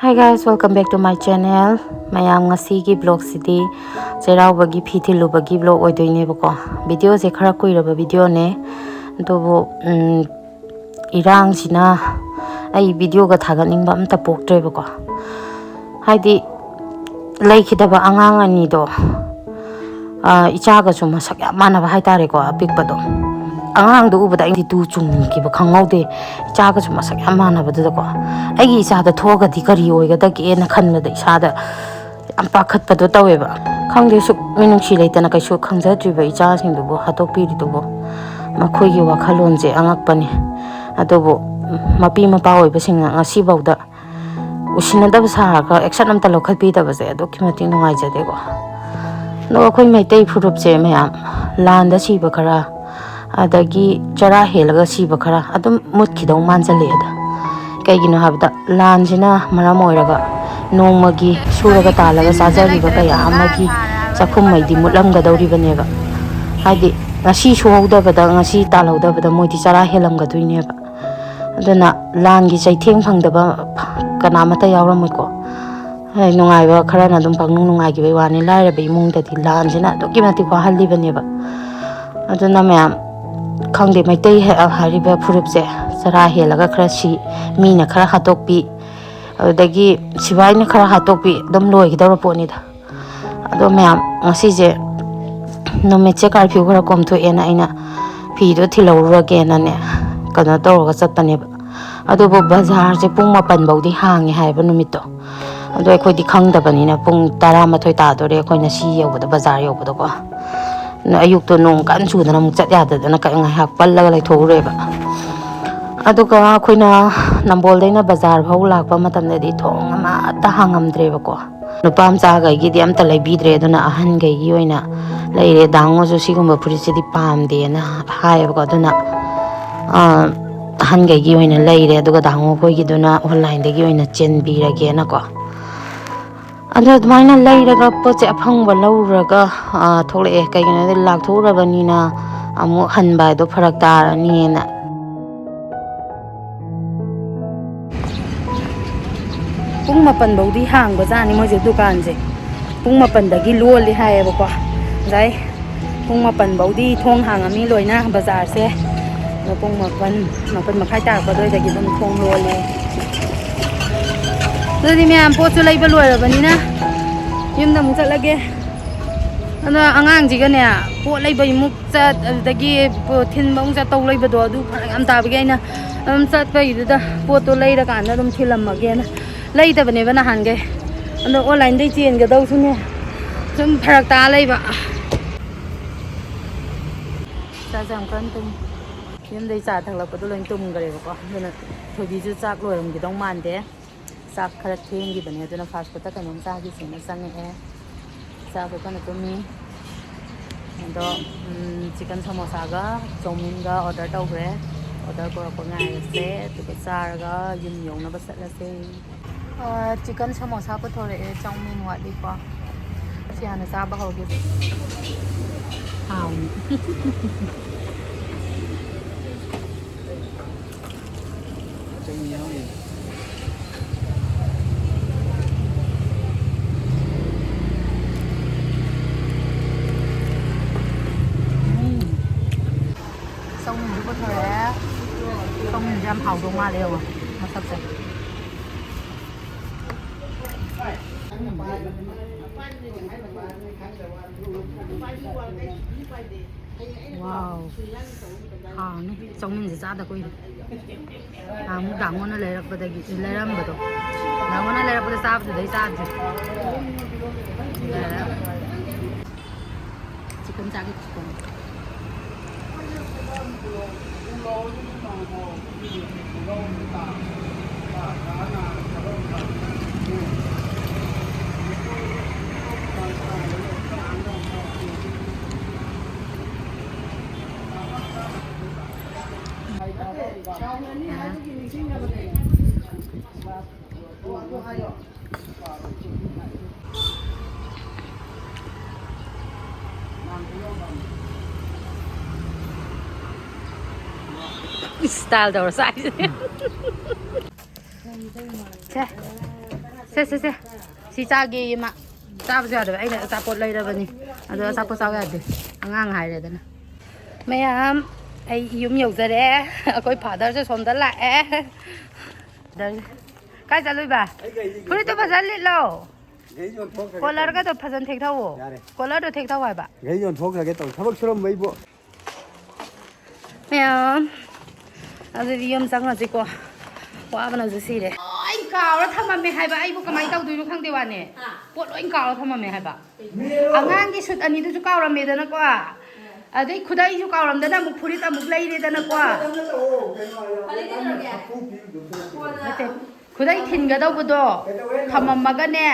Hi guys, welcome back to my channel. Mayam ngasigi vlog sidi Cheiraoba gi phi thiluba gi vlog oidoine bako. Video se khara kuiraba video ne. Dobo irang sina ai video ga thaganing ba amta poktre bako. Haidi laikhidaba angang ani do icha ga suma sak ya mana ba haitare ko apik bado. Angang do ubada indi tu chung ki ba khangaude icha ga suma sak ya mana ba da ko. Ai isa da thoga di kari oiga da ke na khanna da isa da am pakhat pado tawe ba khangde su minung si leitana kai su khangja triba icha sing du bo hatok pi ri du bo makhoi gi wakhalon je angak pani adobo mapi mapa oi ba sing ngasi bauda usina da sa ka action am ta lokhat pi da ba je do ki mati nungai ja de ko no khoi mai tei phurup je mayam lan da si ba khara adagi chara helaga si ba khara adum mut khidau man ja le da kaigino habda lanjina maram oiraga nongmagi suraga talaga sajariba kaya amagi chakhum maidi mutlamga dauribane ba haidi ngasi suhawdabada ngasi talawdabada moidi chara helamga duineba aduna langi chaitheng phangdaba kanamata yawramoiko hai nungaiba kharana dum pangnung nungaigi bai wani lairabe imungdadi lanjina doki mati ko hallibaneba aduna mayam khangde maitai hariba phurupse sara helaga khara si mina khara hatokpi adagi sibai na khara hatokpi dum loi gidawra poni da ado mayam ngasi je nomeche curfew khara komtho ena aina phi do thilawra ge na ne kana tawra chatpane ba ado bo bazar je pung 8 baudi hangi haiba numito ado ekhoi di khangdabani na pung 12 ta dore ekhoi na si yobada bazar yobada ko na ayuk to nong kan chu da nam chat ya da na ka ngai hak pallaga lai thore ba aduga khoina nambol deina bazar phau lakpa matam de di thong amata hanglmdre bako nupam cha ga gi di am ta lai bidre duna ahan ga gi oina leire dango jo sigumba phuri se di pam de na hai bako duna ahan ga gi oina leire aduga dango khoi gi duna online de gi oina chen bi ra ge na ko ado dmaina leiraga poche aphangba lauraga thole kai gena de lak thora banina amu hanba do pharak tarani na pung 8 baudi hang bazani mo je dukan je pung 8 dagi loli hai ba ko jai pung 8 baudi thong hang ami loina bazar se pung 8 makhai tar ba doi dagi dum thong loli dadi me am po chu lai ba loi ra banina yum da mu chat lage ana angang ji ga ne po lai ba muk chat dagi po thin bang cha tau lai ba do du am ta ba ge na chat ba yu da po to lai ra kan na dum thilam ma ge na lai da bane bana han ge ando online dei chen ga dau sune sum pharak ta lai ba cha jam kan tum yum dei cha thak la pa do lain tum gare ba ko duna thobi ju chak loiram gi dong man de sak khara theng gi bane duna fast food ta kanom cha gi sina sang e cha ko kana tumi ando chicken samosa ga chowmin ga order tau gre order ko ko ngai se tu ko char ga yum yong na ba sat la se chicken samosa ko thore chowmin wa di ko siana sa ba ho ge hao không jam hào đồ ma đều mà sắp sạch wow hàng này trong mình sẽ ra được coi hàng muốn đắng nó lấy được bây giờ lấy ra một đồ đắng nó lấy được bây giờ sao thì đấy sao chỉ cần ra cái style door size. se si chage ma chab ja da ai da sapot lai da bani ado sapot saw ya de angang hai re da na mayam ai yum yau za re akoi father se som da la da kai ja lui ba puri to bazar lit lo collar ga to phajan thek thaw collar to thek thaw hai ba gai yon thok ga to thabak suram mai bo mayam ado yum sang na ji ko wa ba na ji si de ai kaw ra thama me hai ba ai bu kamai taw du lu khang de wa ne pot loi kaw ra thama me hai ba angang gi sut ani du ju kaw ra me da na ko adai khudai ju kaw ram da na mu phurit amuk lai re da na ko khudai thin ga daw bu do thamam ma ga ne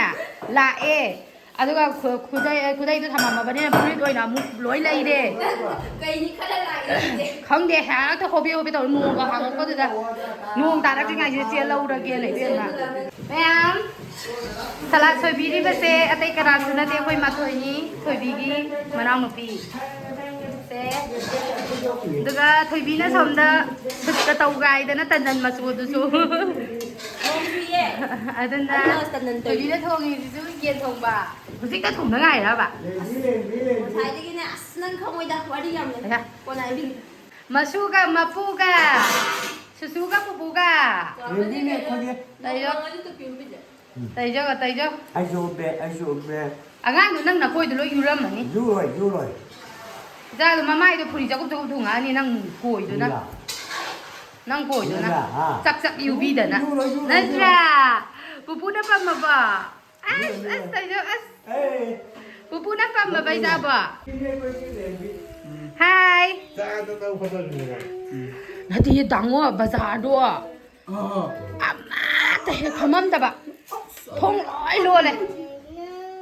la e aduga khudai du thamam ma ba ne phurit oi na mu loi lai re kai ni khala la e khang de ha ta hobi taw nu ga hang ko da nu ta ra ji ngai ji che lau ra ge le de na ma'am salat soi bi ri ba se atai kara su na te koi ma thoi ni thoi bi gi manau nu pi duga thoi bi na som da sut ka taw gai da na tan ma su du su adana thoi bi na thong ni su yen thong ba hu sik ta thong na ngai ra ba sai de gi na asnan khomoi da wari yam le ko na bi masu ga mapu ga susu ga pupu ga tay jo ai jo be angang nu nang na koi du lo yuram ni yu loi ja du mamai du phuri ja ku thu nga ni nang koi du na nang koi du na sak yu bi da na nasra pupu na pa ma ba as tay jo as pupu na pa ma bai ja ba hai ta ta ta photo ni na ti dango bazar do amata he khamam da ba thong loi lo le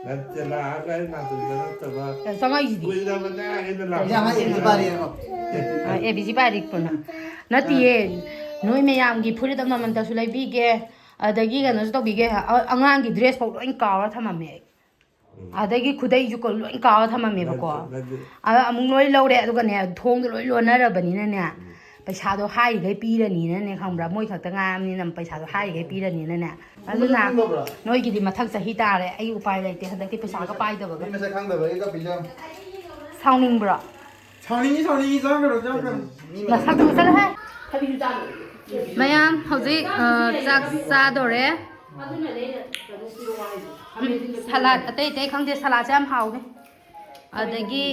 na te la ga na tu na ta ba sanga yi di wi da ba na ga na la ya ma ni ba ri ko e bi ji ba ri ko na ti e noi me yam gi phuri da man da su lai bi ge adagi ga na su to bi ge angang gi dress pau loi ka wa thama me adagi khudai ju ko loi ka wa thama me ba ko amung loi lo re adu ga ne thong do loi lo na ra ba ni na ne paisa do hai gai pi ra ni na ne khambra moi khak ta ngam ni nam paisa do hai gai pi ra ni na ne adu na noi gi di mathak sahi ta re ai upai lai te hadak ti paisa ka pai da ba ni ma sa khang da ba ga pi jam sauning bro chawni jam ga ni na sak du sa ha thabi ju ta mayam hoji chak sa do re salad atai tai khang de salad jam hau ne adagi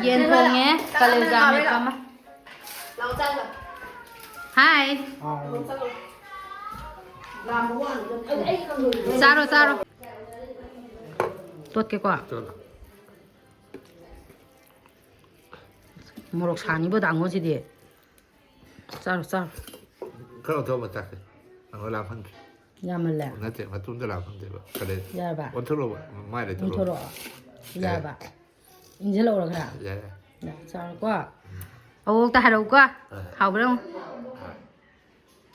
yen thong nge kaleja me kama hai charo tot ke kwa morok sani bo dango si de charo ka to ba ta ka la phan ya mal la na te ma tun da la phan de ba ka le ya ba on thoro ba mai le to thoro ya ba injelo ra kha ya ya charo kwa ô ta hai đầu quá hào phải không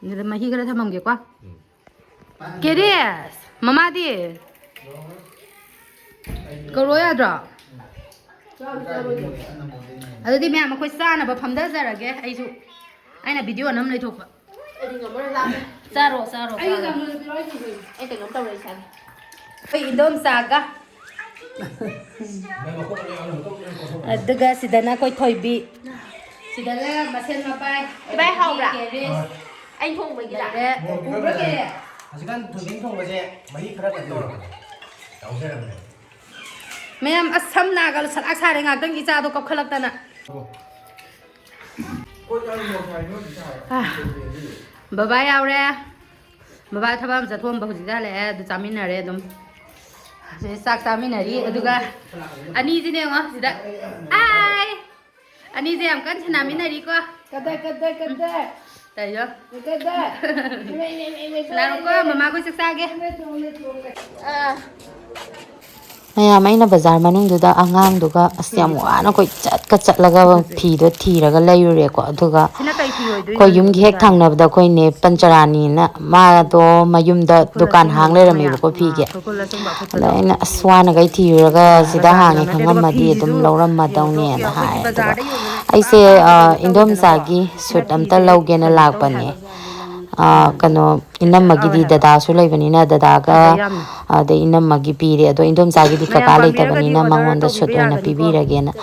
người mà khi cái thằng mông kia quá cái đi mama đi câu rồi à rồi ở đây mẹ mà quay xa nè bà phẩm đất ra rồi cái ai là video nắm lấy thuộc xa rồi em từng ngắm tàu này sao phải đom xa cả Daga sidana koi thoi bi sidana masen mapai bai hậu ra anh thùng mình ra ubra ke asikan thuding thong ba je mai khara ka to tau se ram mem asam na gal sat aksa re ngak dang gi cha do kop khalak ta na ko ja mo thai no cha bye bye yaw re bye bye thabam za thom ba hu da le du chamin na re dum se sak chamin na ri aduga ani ji ne ngo sida ai ani je am kan chana min na ri ko kada tay jo kada la ko mama ko saksa ge mayam aina bazar manung duda angang duga asyam wana koi chat laga phi do thiraga layure ko aduga sina kai thi hoi ko yum gi hek thangnab da koi ne pancharani na ma do mayum da dukan hang le rami ko phi ge laina aswana gai thiraga sida hangi khangam madi dum loram ma daw ne na hai aise indom sa gi sut amta lauge na lak pani kano inamagidi dada su lebanina dadaga de inamagi pire ado indomchagidi kaka leitabanina mangonda sut oina pibiragena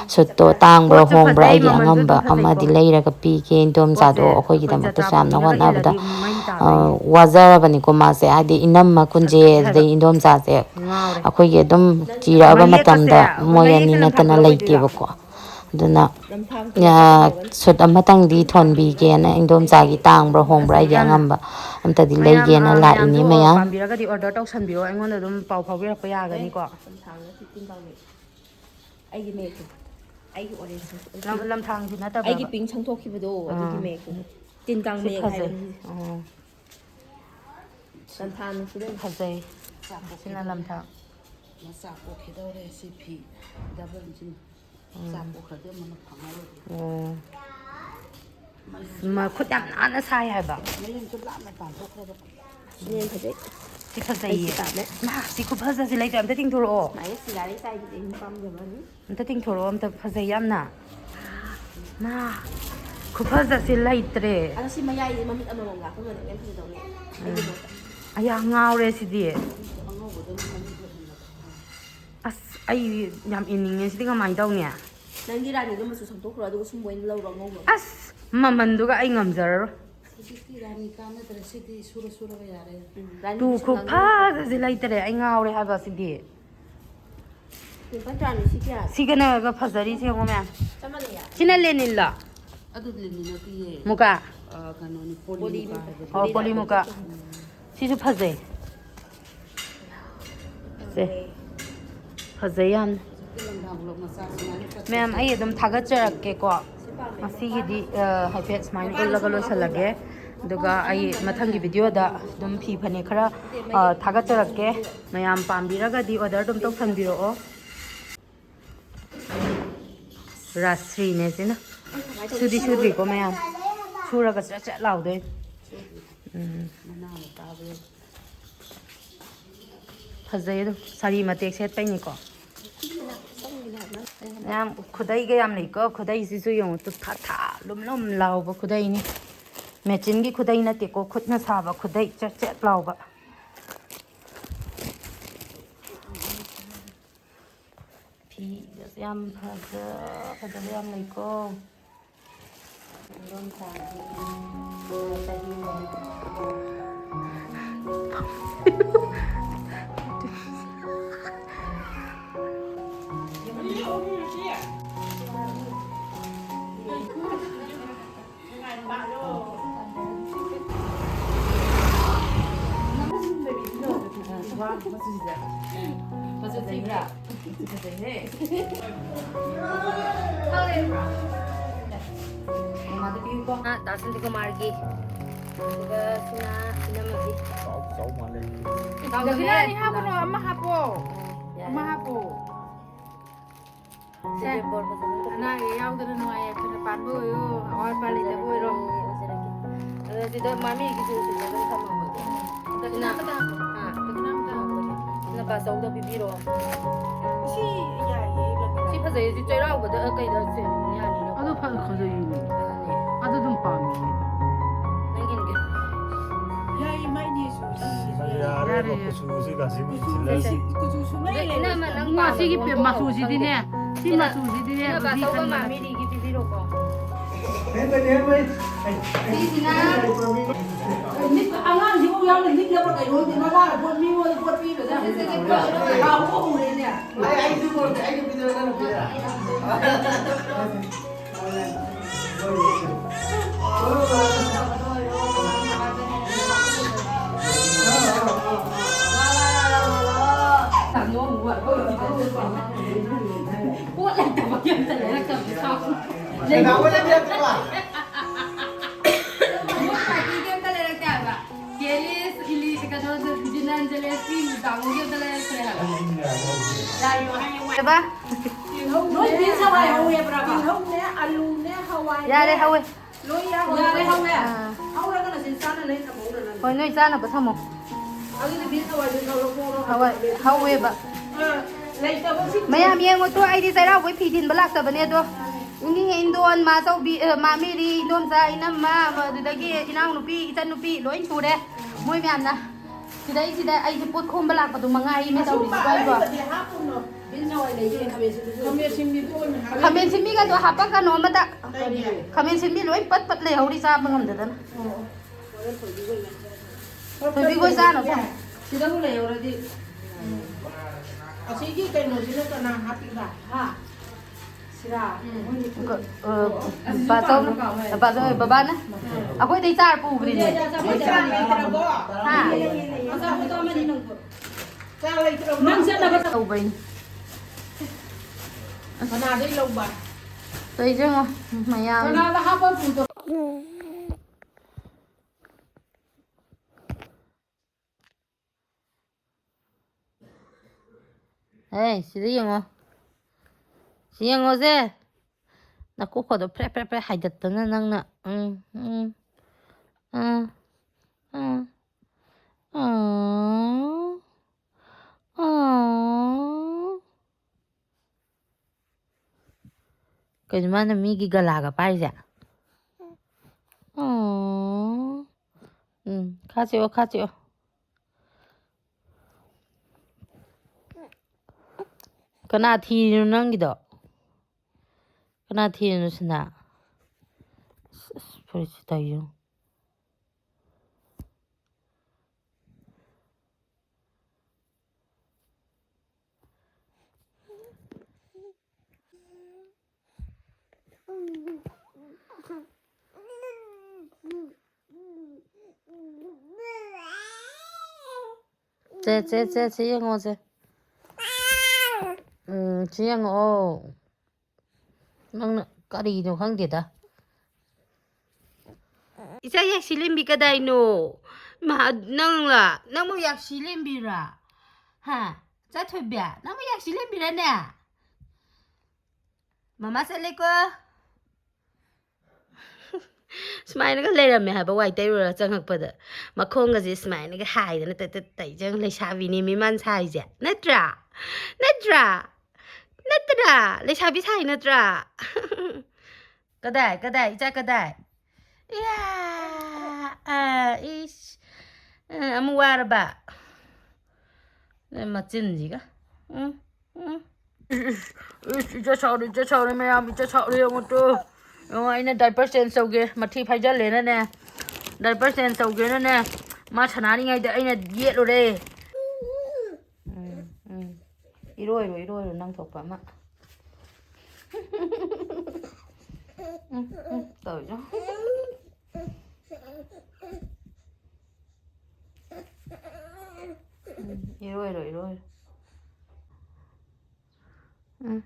sutto tangbra hongbra aigi angamba amadi leiraga pige indomchado akhoi gidamata samna hotnabada wazarabani ko mase adi inamma kunje de indomchase akhoi ge dum chiraba matamda moyani natana leitebako duna sut amatang di thonbi gena indom chagi tangbra hongbra ya ngamba amta di lei gena la ini maya pambiraga di order tok sanbiro aingonda dum pau phawbirak pa yagani ko ꯑꯩꯒꯤ ꯃꯦꯛꯇꯣ ꯑꯩꯒꯤ orange lamthang sina ta ꯑꯩꯒꯤ ꯄꯤꯡ ꯁꯪꯊꯣꯛꯈꯤꯕꯗꯣ ꯑꯗꯨꯒꯤ ꯃꯦꯛꯇꯣ ꯇꯤꯟ ꯀꯥꯡ make ꯍꯥꯏꯕꯅꯤ ꯂꯝꯊꯥꯡ ꯁꯤꯗ khazai sina lamthang masa pokhidore si phi double jin sa pokhade mana phangalo ma khut yam nana sai hai ba mayam chu la ma pan thokra ꯅꯦꯟ ꯐꯖꯩ si khazai ma si khu phaza si lai amta ting thoro ꯃꯥꯏ ꯁꯤꯒꯥꯔꯤ ꯁꯥꯏꯗꯤ ꯑꯩꯅ ꯄꯥꯝꯖꯕꯅꯤ amta ting thoro amta phazai yamna ma khu phaza si laitre ꯑꯗꯣ ꯁꯤ ꯃꯌꯥꯏꯗꯤ ꯃꯃꯤꯠ ꯑꯃꯃꯝ ꯂꯥꯛꯄꯒꯅ ꯌꯥꯝ ꯐꯖꯗꯧꯅꯦ ꯑꯩꯒꯤ ꯃꯣꯠꯇ aya ngawre sidi as ai yam ininge sidi ngamai dawne ꯅꯪꯒꯤ ꯔꯥꯅꯤꯗꯣ ꯃꯆꯨ ꯁꯪꯇꯣꯛꯈ꯭ꯔꯣ ꯑꯗꯨꯒ ꯁꯨꯝ ꯑꯣꯏꯅ ꯂꯧꯔꯣ ꯉꯧꯔꯣ as mamanduga ai ngamjararo siti rani kana dre siti sura sura ga yare tu khu phaza si laitre ai ngawre haba sidi ꯄꯟꯇ꯭ꯔꯥꯅꯤ ꯁꯤ ꯀꯌꯥ sigana ga phazari se ngome ꯆꯞ ꯃꯥꯟꯅꯩꯌꯦ sina lenilla adu lini na piye muka kano ni poli ka oh poli muka sisu phazai se phazai yan lamdang lo masa sinani ka ma'am ai adum thagatjarakke ko asigidi haifet smile ullaga losalage duga ai mathangi video da dum phi phane khara thagatjarakke mayam pambiraga di order dum tok sanbiro o rasri ne sina sudi ko mayam suraga cha cha laude mana ta be phazai do sari matek set pai ni ko yam khudai ga yam nei ko khudai si su yong tu tha tha lum law ba khudai ni mechin gi khudai na te ko khutna sa ba khudai chat chat law ba phi yam phaza yam nei ko don sa dasan ko margi juga sina magi Ni hapo no ama hapo. Ama hapo. se bor ba Na yaw dana no ay kana pan bo yo. Awal pali ta bo ro. ada tidak mami gitu sudah kan sama mo Takna pa ta. Takna pa ta. na ba sau da bibiro Si ya ye la. si phazai si chairao ba da kai da se ya ni no Ado pa khazo yini. Ado dum pa mi. nangin ge Ya i mai ni su. Yare ko susi ka simu chilla Ku su su mai le. na ma nang Ma si ki pe ma su si di ne. Si ma su si di ne. na ba sau ba mami ri gi bibiro ko Angang si mo yaw le ni la pa kai ro ti ma la po mi mo po pi be da. Ha ko mo le ne. ai tu mo ai tu video na pira buat lah tak pakai antara nak kau na wala dia tu lah Buat lagi dia tak le ka ba. Kelis ili ka do de bijinan jele si da mo ge dale se ha. ba Noi bin sa bai ho ye bra ba. Hong ne alu ne hawai. ya re hawe Loi ya re hong ne. Hong ra ka na sin sa na le ta mo na. hoi noi cha na ba thamo Agi de bin sa bai de ka lo ko ro. hawe ba Lai ta ba si mayam yeng to ai di chairao với phi din ba lak ta ba ne do ꯏꯅꯦ ꯏꯟꯗꯣꯟ ꯃꯥꯆꯧꯕꯤ ꯃꯥꯃꯦꯔꯤ ꯏꯟꯗꯣꯝꯆꯥ ꯏꯅꯝꯃ ꯑꯗꯨꯗꯒꯤ ꯏꯅꯥꯎꯅꯨꯄꯤ ꯏꯆꯟꯅꯨꯄꯤ ꯂꯣꯏ ꯁꯨꯔꯦ ꯃꯣꯏ ꯃꯌꯥꯝꯅ ꯁꯤꯗꯩꯁꯤꯗ ꯑꯩꯁꯦ ꯄꯣꯠ ꯈꯣꯝꯕ ꯂꯥꯛꯄꯗꯣ ꯃꯉꯥꯏꯔꯤꯅꯦ ꯇꯧꯔꯤꯁꯤꯀꯣ ꯑꯩꯕꯣ ꯈꯥꯃꯦꯟ ꯁꯤꯟꯕꯤꯒꯗꯣ ꯍꯥꯞꯄꯛꯀꯅꯣ ꯑꯃꯇ ꯈꯥꯃꯦꯟ ꯁꯤꯟꯕꯤ ꯂꯣꯏ ꯄꯠ ꯄꯠ ꯂꯩꯍꯧꯔꯤ ꯆꯥꯕ ꯉꯝꯗꯗꯅ ꯊꯣꯏꯕꯤꯈꯣꯏ ꯆꯥꯅ ꯁꯤꯗꯕꯨ ꯂꯩꯍꯧꯔꯗꯤ ꯑꯁꯤꯒꯤ ꯀꯩꯅꯣꯁꯤꯅ ꯀꯅꯥ ꯍꯥꯞꯄꯤꯕ ꯍꯥ ꯕꯕꯥꯅ ꯑꯩꯈꯣꯏꯗꯩ ꯆꯥꯔ ꯄꯨꯈ꯭ꯔꯤꯅꯦ ꯇꯧꯕꯩꯅꯤ ꯀꯅꯥꯗꯩ ꯂꯧꯕ ꯇꯧꯏꯖꯉꯣ ꯃꯌꯥꯝ ꯀꯅꯥꯗ ꯍꯥꯞꯄ ꯄꯨꯗꯣ ꯁꯤꯗ ꯌꯦꯡꯉꯣ ꯁꯤ ꯌꯦꯡꯉꯣꯁꯦ ꯅꯀꯣꯛꯀꯗꯣ ꯐ꯭ꯔꯦ ꯐ꯭ꯔꯦ ꯐ꯭ꯔꯦ ꯍꯥꯏꯗꯠꯇꯅ ꯅꯪꯅ ꯀꯩꯅꯣ ꯃꯥꯅ ꯃꯤꯒꯤ ꯒꯂꯥꯒ ꯄꯥꯏꯔꯤꯁꯦ ꯈꯥ ꯆꯤꯛꯑꯣ ꯈꯥ ꯆꯤꯛꯑꯣ ꯀꯅꯥ ꯊꯤꯔꯤꯅꯣ ꯅꯪꯒꯤꯗꯣ ꯀꯅꯥ ꯊꯤꯔꯤꯅꯣ ꯁꯤꯅ ꯐꯨꯔꯤꯠꯁꯤ ꯇꯧꯏꯌꯨ ꯁꯤ ꯌꯦꯡꯉꯣꯁꯦ ꯁꯤ ꯌꯦꯡꯉꯛꯑꯣ ꯅꯪꯅ ꯀꯔꯤꯅꯣ ꯈꯪꯗꯦꯗ ꯏꯆꯥ ꯌꯥꯛꯁꯤ ꯂꯦꯝꯕꯤ ꯀꯗꯥꯏꯅꯣ ꯅꯪꯕꯨ ꯌꯥꯛꯁꯤ ꯂꯦꯝꯕꯤꯔꯥ ꯍꯥ ꯆꯠꯊꯣꯏꯕꯤ ꯅꯪꯕꯨ ꯌꯥꯛꯁꯤ ꯂꯦꯝꯕꯤꯔꯅꯦ ꯃꯃꯥ ꯆꯠꯂꯦꯀꯣ ꯁꯨꯃꯥꯏꯅꯒ ꯂꯩꯔꯝꯃꯦ ꯍꯥꯏꯕ ꯋꯥꯏ ꯇꯩꯔꯨꯔꯒ ꯆꯪꯉꯛꯄꯗ ꯃꯈꯣꯡꯒꯁꯦ ꯁꯨꯃꯥꯏꯅꯒ ꯍꯥꯏꯗꯅ ꯇꯩꯖꯪ ꯂꯩꯁꯥꯕꯤꯅꯦ ꯃꯤꯃꯥꯟ ꯁꯥꯏꯁꯦ ꯅꯠꯇ꯭ꯔꯥ ꯂꯩꯁꯥꯕꯤ ꯁꯥꯏ ꯅꯠꯇ꯭ꯔꯥ ꯀꯗꯥꯏ ꯏꯆꯥ ꯀꯗꯥꯏ ꯏꯌꯥ 이씨 아무 와라봐 멋진지가 응 이제 차오리 매야 이제 차오리 영어도 영어 아이는 다이퍼 센스 오게 마티 파이절레네 다이퍼 센스 오게네 마 차나리가이데 아이는 예로래 이로이로 낭 덕바 마 떠죠 이로 응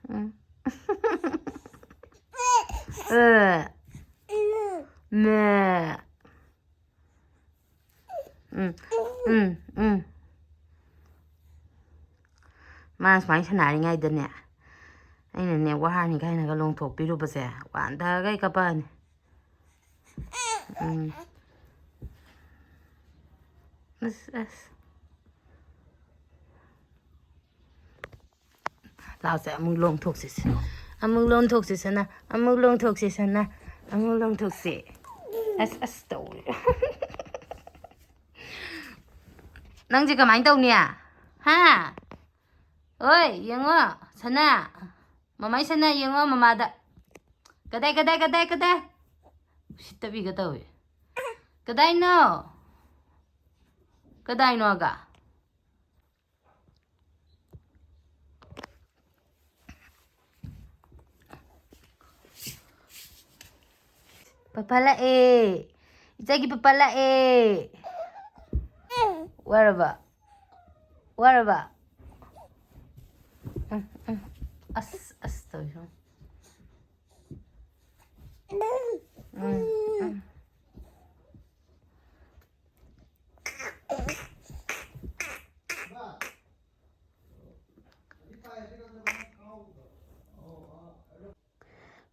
응 네. ꯃꯥꯅ ꯁꯨꯃꯥꯏꯅ ꯁꯥꯟꯅꯔꯤꯉꯩꯗꯅꯦ ꯑꯩꯅꯅꯦ ꯋꯥꯔꯅꯤ ꯀꯥꯏꯅꯒ ꯂꯣꯡꯊꯣꯛꯄꯤꯔꯨꯕꯁꯦ ꯋꯥꯟꯊꯒꯩ ꯀꯞꯄꯛꯑꯅꯤ ꯑꯁ ꯂꯥꯎꯁꯦ ꯑꯃꯨꯛ ꯂꯣꯡꯊꯣꯛꯁꯤꯁꯅ ꯑꯃꯨꯛ ꯂꯣꯡꯊꯣꯛꯁꯤ ꯑꯁ ꯇꯧꯔꯦ ꯅꯪꯁꯦ ꯀꯃꯥꯏꯅ ꯇꯧꯅꯤ ꯍꯥ ꯍꯣꯏ ꯌꯦꯡꯉꯣ ꯁꯅꯥ ꯃꯃꯥꯏ ꯁꯅꯥ ꯌꯦꯡꯉꯣ ꯃꯃꯥꯗ ꯀꯗꯥꯏ ꯎꯁꯤꯠꯇꯕꯤꯒ ꯇꯧꯋꯦ ꯀꯗꯥꯏꯅꯣꯒ ꯄꯄꯥ ꯂꯥꯛꯑꯦ 이짝이 ꯄꯄꯥ ꯂꯥꯛꯑꯦ ꯋꯥꯔꯕ ꯑꯁ ꯇꯧꯏꯁꯨ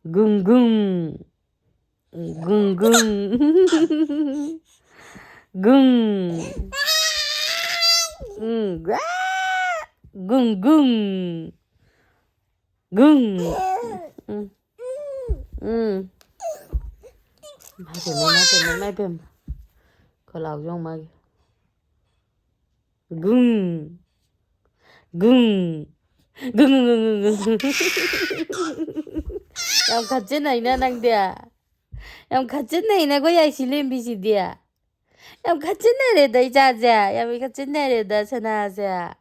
gung gung gung gung gung gung gung mai bem có lao trong mai gung gung gung gung gung em khát chết này nè năng đẻ em khát chết này nè có ai xí lên bị gì đẻ em khát chết này để đấy cha già em bị khát chết này để đấy sana già